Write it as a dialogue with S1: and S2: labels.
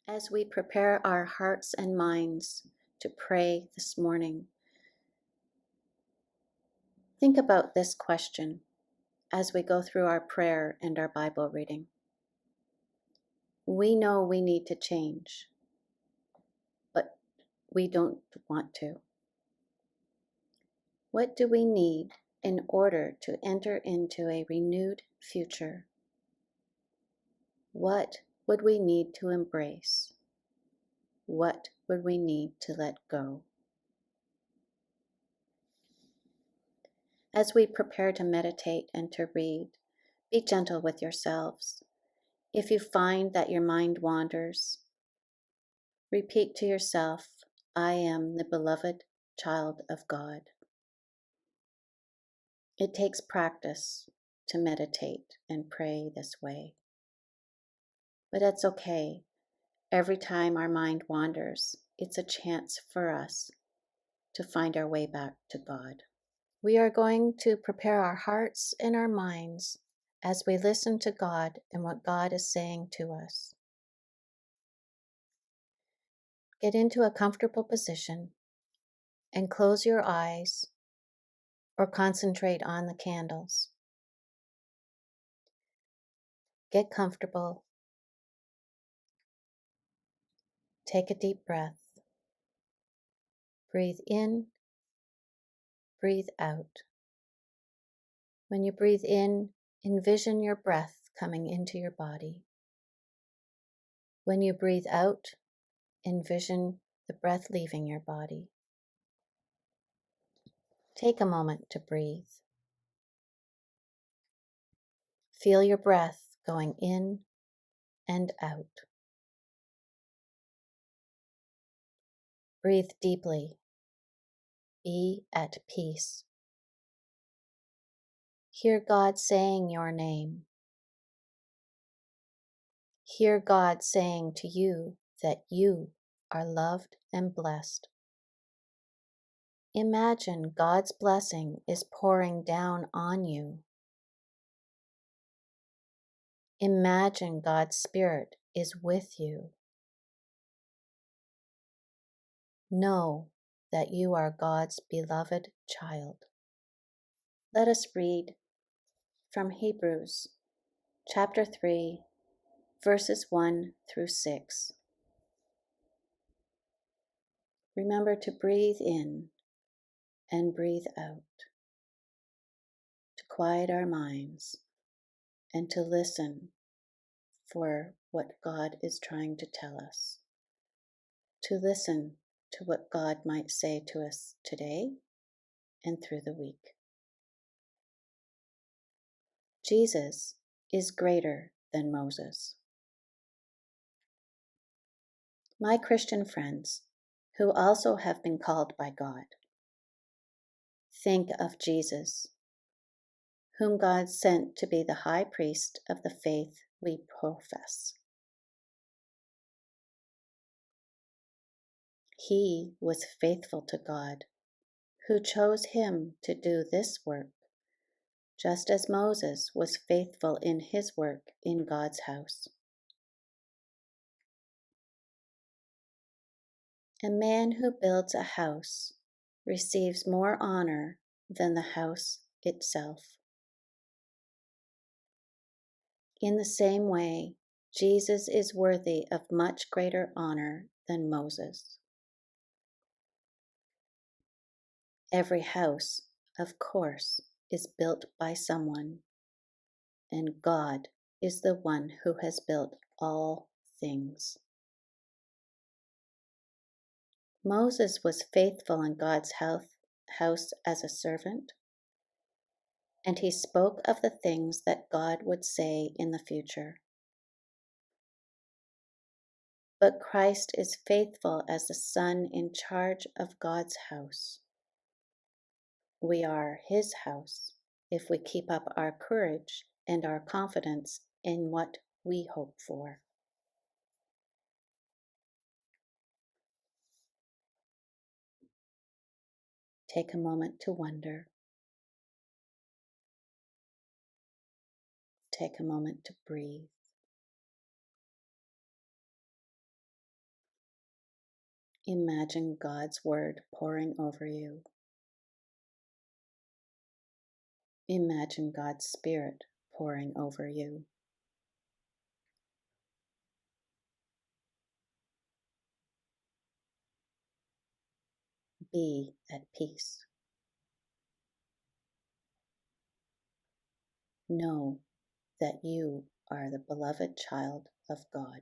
S1: As we prepare our hearts and minds to pray this morning, think about this question as we go through our prayer and our Bible reading. We know we need to change, but we don't want to. What do we need in order to enter into a renewed future? What would we need to embrace? What would we need to let go? As we prepare to meditate and to read, be gentle with yourselves. If you find that your mind wanders, repeat to yourself, I am the beloved child of God. It takes practice to meditate and pray this way. But it's okay. Every time our mind wanders, it's a chance for us to find our way back to God. We are going to prepare our hearts and our minds as we listen to God and what God is saying to us. Get into a comfortable position and close your eyes or concentrate on the candles. Get comfortable. Take a deep breath. Breathe in, breathe out. When you breathe in, envision your breath coming into your body. When you breathe out, envision the breath leaving your body. Take a moment to breathe. Feel your breath going in and out. Breathe deeply. Be at peace. Hear God saying your name. Hear God saying to you that you are loved and blessed. Imagine God's blessing is pouring down on you. Imagine God's Spirit is with you. Know that you are God's beloved child. Let us read from Hebrews chapter 3, verses 1 through 6. Remember to breathe in and breathe out, to quiet our minds and to listen for what God is trying to tell us, to listen to what God might say to us today and through the week. Jesus is greater than Moses. My Christian friends, who also have been called by God, think of Jesus, whom God sent to be the high priest of the faith we profess. He was faithful to God, who chose him to do this work, just as Moses was faithful in his work in God's house. A man who builds a house receives more honor than the house itself. In the same way, Jesus is worthy of much greater honor than Moses. Every house, of course, is built by someone, and God is the one who has built all things. Moses was faithful in God's house as a servant, and he spoke of the things that God would say in the future. But Christ is faithful as the Son in charge of God's house. We are his house if we keep up our courage and our confidence in what we hope for. Take a moment to wonder. Take a moment to breathe. Imagine God's Word pouring over you. Imagine God's Spirit pouring over you. Be at peace. Know that you are the beloved child of God.